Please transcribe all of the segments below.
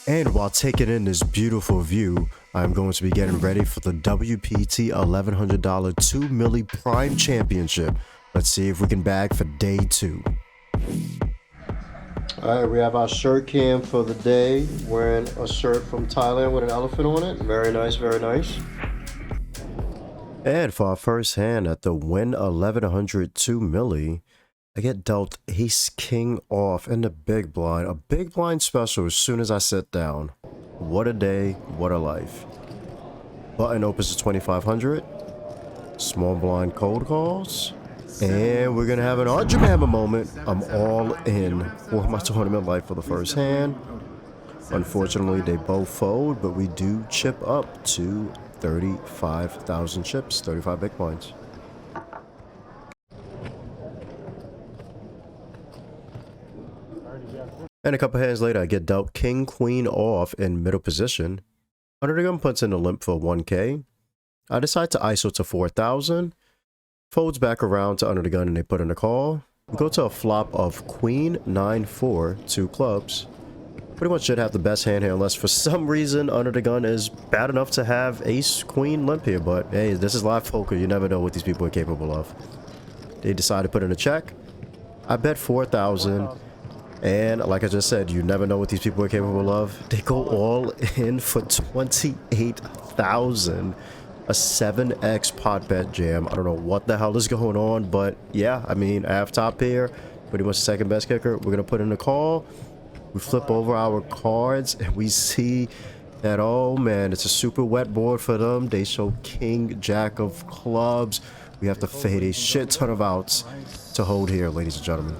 And while taking in this beautiful view, I'm going to be getting ready for the WPT $1,100 2 milli Prime Championship. Let's see if we can bag for day 2. Alright, we have our shirt cam for the day. Wearing a shirt from Thailand with an elephant on it. Very nice, very nice. And for our first hand at the Win 1100 2 milli, I get dealt Ace King off in the big blind. A big blind special as soon as I sit down. What a day, what a life. Button opens to 2500. Small blind cold calls. And we're going to have an Arjumama moment. I'm all in for my tournament life for the first hand. Unfortunately, they both fold, but we do chip up to 35,000 chips, 35 big blinds. And a couple hands later, I get dealt King Queen off in middle position. Under the gun puts in a limp for 1k. I decide to ISO to 4,000. Folds back around to under the gun and they put in a call. We go to a flop of Queen 9-4, 2 clubs. Pretty much should have the best hand here unless for some reason under the gun is bad enough to have Ace Queen limp here. But hey, this is live poker. You never know what these people are capable of. They decide to put in a check. I bet 4,000. And like I just said, you never know what these people are capable of. They go all in for 28,000. A 7x pot bet jam. I don't know what the hell is going on, but yeah, I mean, I have top pair, pretty much the second best kicker. We're going to put in a call. We flip over our cards and we see that, oh man, it's a super wet board for them. They show King, Jack of clubs. We have to fade a shit ton of outs to hold here, ladies and gentlemen.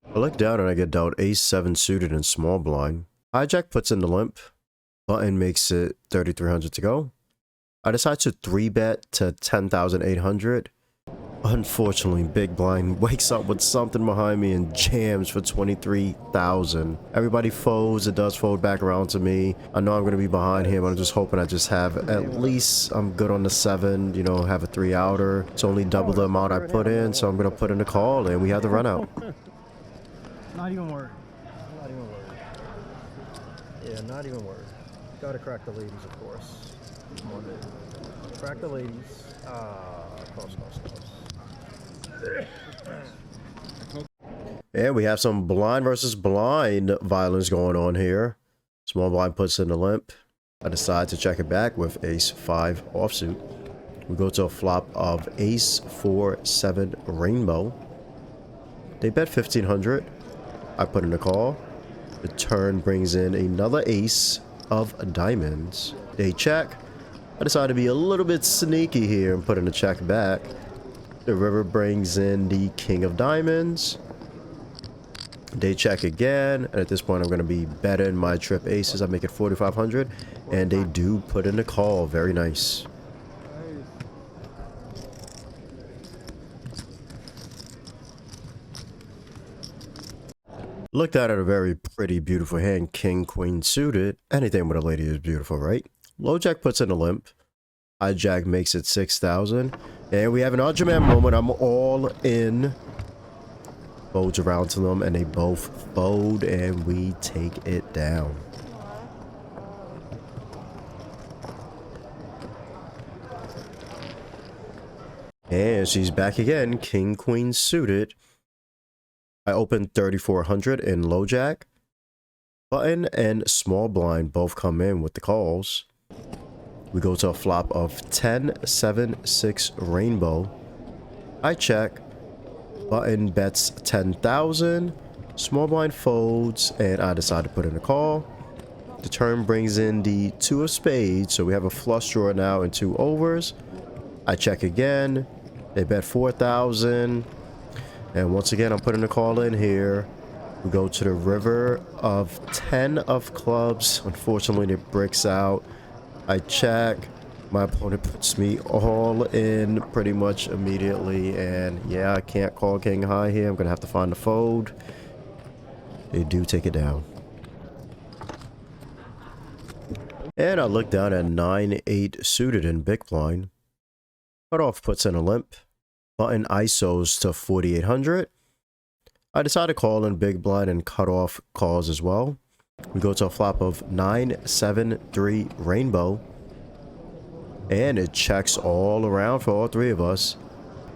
I look down and I get dealt Ace-7 suited in small blind. Hijack puts in the limp. Button makes it 3,300 to go. I decide to 3-bet to 10,800. Unfortunately, big blind wakes up with something behind me and jams for 23,000. Everybody folds. It does fold back around to me. I know I'm going to be behind him. I'm just hoping I just have at least, I'm good on the 7, you know, have a 3-outer. It's only double the amount I put in, so I'm going to put in a call and we have the run out. Not even worried. Not even worried. Yeah, not even worried. Gotta crack the ladies, of course. Come on, dude. Crack the ladies. Close. And we have some blind versus blind violence going on here. Small blind puts in the limp. I decide to check it back with Ace-5 offsuit. We go to a flop of Ace-4-7 rainbow. They bet 1,500. I put in a call. The turn brings in another ace of diamonds. They check. I decide to be a little bit sneaky here and put in a check back. The river brings in the king of diamonds. They check again. And at this point, I'm going to be betting my trip aces. I make it 4,500. And they do put in a call. Very nice. Looked at a very pretty, beautiful hand. King, queen suited. Anything with a lady is beautiful, right? Low jack puts in a limp. Hijack makes it 6,000. And we have an Arjumama moment. I'm all in. Folds around to them and they both fold and we take it down. And she's back again. King, queen suited. I opened 3,400 in low jack. Button and small blind both come in with the calls. We go to a flop of 10-7-6 rainbow. I check. Button bets 10,000. Small blind folds and I decide to put in a call. The turn brings in the 2 of spades, so we have a flush draw now and 2 overs. I check again. They bet 4,000. And once again, I'm putting a call in here. We go to the river of 10 of clubs. Unfortunately, it bricks out. I check. My opponent puts me all in pretty much immediately. And yeah, I can't call king high here. I'm going to have to find the fold. They do take it down. And I look down at 9-8 suited in big blind. Cutoff puts in a limp. Button ISOs to 4800. I decide to call in big blind and cutoff calls as well. We go to a flop of 9-7-3 rainbow. And it checks all around for all three of us.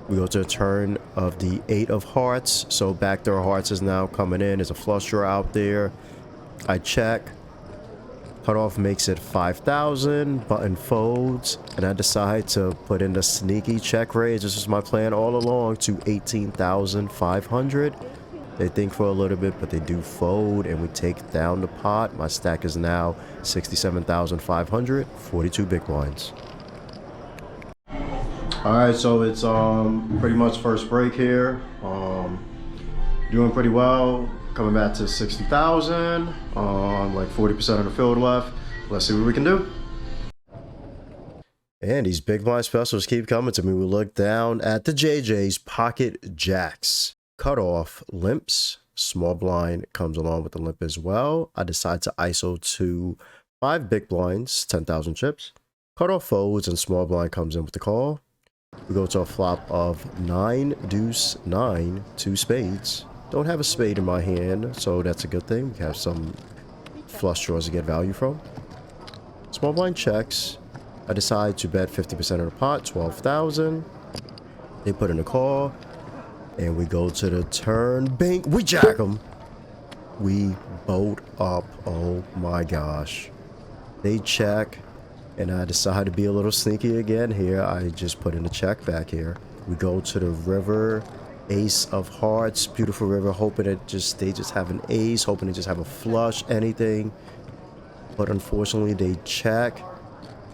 We go to a turn of the 8 of hearts. So backdoor hearts is now coming in. There's a flush draw out there. I check. Cutoff makes it 5,000. Button folds. And I decide to put in the sneaky check raise. This was my plan all along to 18,500. They think for a little bit, but they do fold. And we take down the pot. My stack is now 67,500. 42 big blinds. Alright, so it's pretty much first break here. Doing pretty well. Coming back to 60,000. Like 40% of the field left. Let's see what we can do. And these big blind specials keep coming to me. We look down at the JJ's pocket jacks. Cutoff limps. Small blind comes along with the limp as well. I decide to ISO to 5 big blinds, 10,000 chips. Cutoff folds and small blind comes in with the call. We go to a flop of 9 deuce 9 2 spades. Don't have a spade in my hand, so that's a good thing. We have some flush draws to get value from. Small blind checks. I decide to bet 50% of the pot, 12,000. They put in a call, and we go to the turn. Bink, we jack them. We boat up. Oh my gosh. They check. And I decide to be a little sneaky again here. I just put in a check back here. We go to the river. Ace of hearts. Beautiful river. Hoping they just have an ace. Hoping they just have a flush. Anything. But unfortunately, they check.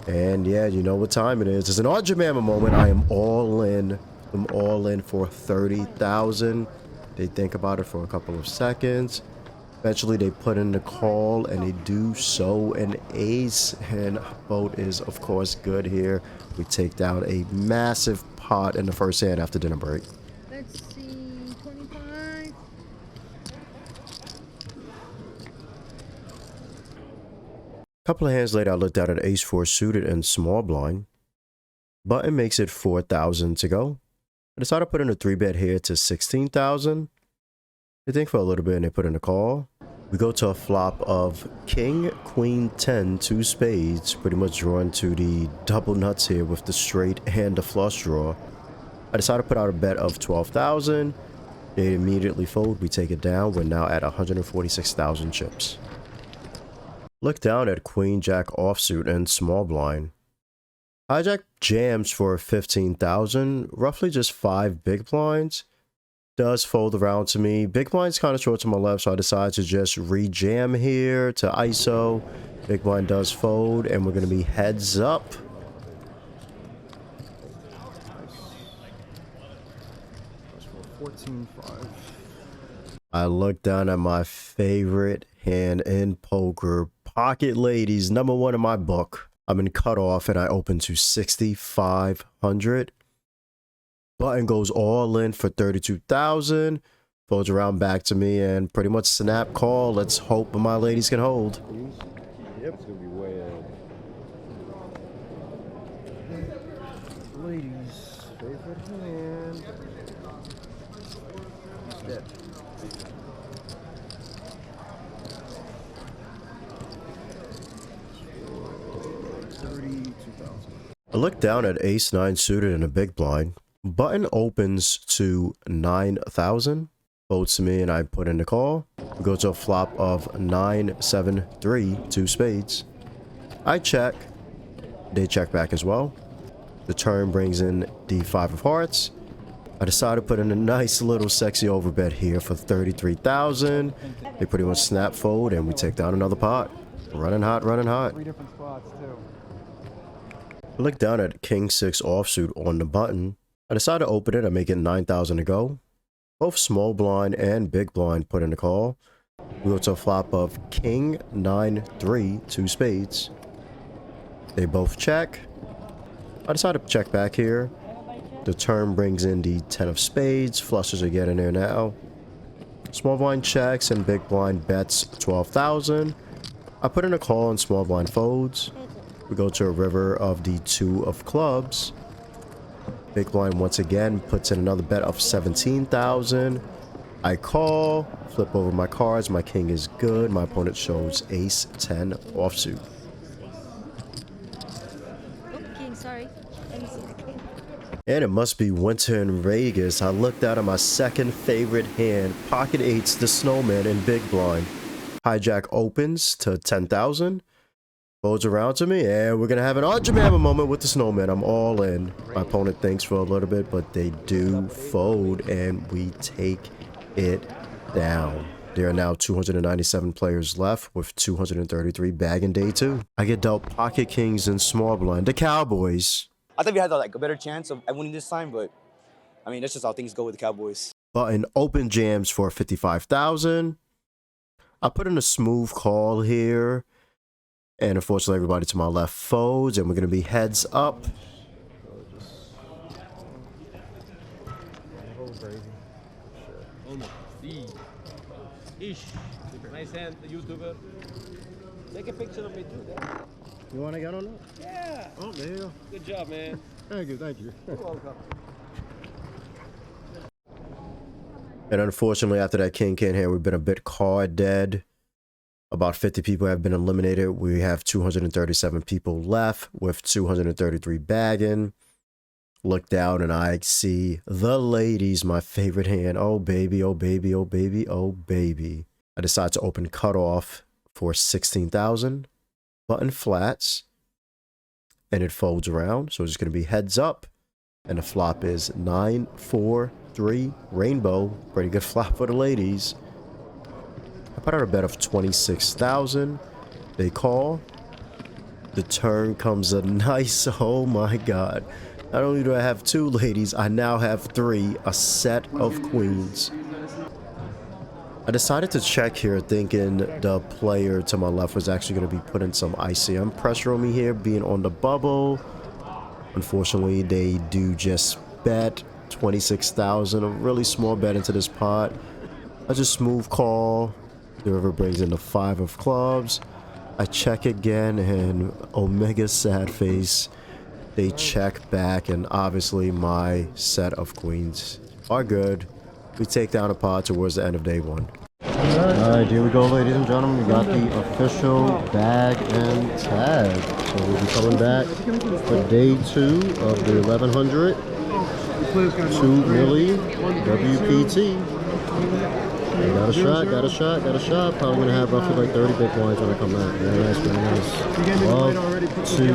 And yeah, you know what time it is. It's an Arjamama moment. I am all in. I'm all in for 30,000. They think about it for a couple of seconds. Eventually, they put in the call, and they do so an ace, and boat is, of course, good here. We take down a massive pot in the first hand after dinner break. Let's see, 25. A couple of hands later, I looked out at ace 4 suited and small blind. Button makes it 4,000 to go. I decided to put in a 3-bet here to 16,000. They think for a little bit, and they put in a call. We go to a flop of king, queen, 10, 2 spades. Pretty much drawn to the double nuts here with the straight and the flush draw. I decided to put out a bet of 12,000. They immediately fold. We take it down. We're now at 146,000 chips. Look down at queen, jack offsuit and small blind. Hijack jams for 15,000. Roughly just 5 big blinds. Does fold around to me. Big blind's kind of short to my left, so I decide to just re-jam here to ISO. Big blind does fold, and we're going to be heads up. That's for 14.5. I look down at my favorite hand in poker. Pocket ladies, #1 in my book. I'm in cutoff, and I open to 6,500. Button goes all in for 32,000. Folds around back to me and pretty much snap call. Let's hope my ladies can hold. Yep, it's gonna be way out. Ladies, favorite hand. Dead. I look down at ace 9 suited and a big blind. Button opens to 9,000. Folds to me and I put in the call. We go to a flop of 9-7-3 2 spades. I check. They check back as well. The turn brings in the 5 of hearts. I decided to put in a nice little sexy overbet here for 33,000. They pretty much snap fold and we take down another pot. Running hot, running hot. 3 different spots too. I look down at king 6 offsuit on the button. I decide to open it. I make it 9,000 to go. Both small blind and big blind put in the call. We go to a flop of king 9-3 2 spades. They both check. I decide to check back here. The turn brings in the 10 of spades. Flushes are getting there now. Small blind checks and big blind bets 12,000. I put in a call and small blind folds. We go to a river of the 2 of clubs. Big blind once again puts in another bet of 17,000. I call, flip over my cards. My king is good. My opponent shows ace 10 offsuit. Oh, king, sorry. Let me see the king. And it must be winter in Vegas. I looked out at my second favorite hand, pocket eights, the snowman in big blind. Hijack opens to 10,000. Folds around to me, and we're gonna have an Arjamama moment with the snowman. I'm all in. My opponent thinks for a little bit, but they do fold, and we take it down. There are now 297 players left with 233 bag in day 2. I get dealt pocket kings and small blind. The Cowboys. I thought we had like a better chance of winning this time, but I mean that's just how things go with the Cowboys. Button open jams for 55,000. I put in a smooth call here, and unfortunately everybody to my left folds, and we're gonna be heads up. Ish. Nice hand, the YouTuber. Take a picture of me too. Then. You want to get on that? Yeah. Oh, there you go. Good job, man. Thank you, thank you. You're welcome. And unfortunately, after that king hand, we've been a bit card dead. About 50 people have been eliminated. We have 237 people left with 233 bagging. Look down and I see the ladies, my favorite hand. Oh baby, oh baby, oh baby, oh baby. I decide to open cutoff for 16,000. Button flats. And it folds around. So it's just going to be heads up. And the flop is 9, 4, 3, rainbow. Pretty good flop for the ladies. I put out a bet of 26,000. They call. The turn comes a nice, oh my god. Not only do I have 2 ladies, I now have 3, a set of queens. I decided to check here thinking the player to my left was actually going to be putting some ICM pressure on me here, being on the bubble. Unfortunately, they do just bet 26,000, a really small bet into this pot. I just smooth call. The river brings in the 5 of clubs. I check again, and Omega sad face. They check back, and obviously my set of queens are good. We take down a pot towards the end of day 1. Alright, here we go, ladies and gentlemen. We got the official bag and tag. So we'll be coming back for day 2 of the 1100. 2 milli WPT. Got a shot, got a shot, got a shot. Probably gonna have roughly like 30 big blinds when I come back. Very nice, very nice. Love to see.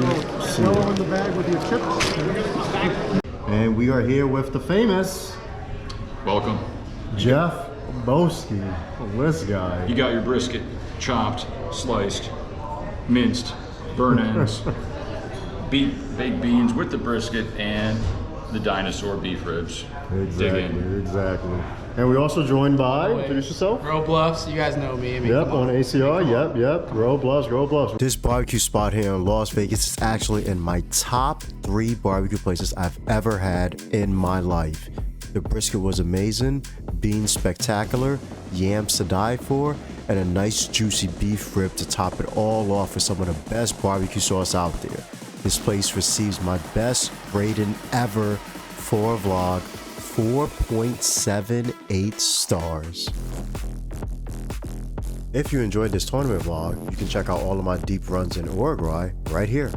And we are here with the famous Welcome. Jeff Boski. This guy. You got your brisket chopped, sliced, minced, burnt ends, baked beans with the brisket, and the dinosaur beef ribs. Exactly, exactly. And we're also joined by, introduce yourself. Row Bluffs, you guys know me. I mean, Yep, on ACR, yep. Row Bluffs, Row Bluffs. This barbecue spot here in Las Vegas is actually in my top 3 barbecue places I've ever had in my life. The brisket was amazing, beans spectacular, yams to die for, and a nice juicy beef rib to top it all off with some of the best barbecue sauce out there. This place receives my best rating ever for a vlog, 4.78 stars. If you enjoyed this tournament vlog, you can check out all of my deep runs in Uruguay right here.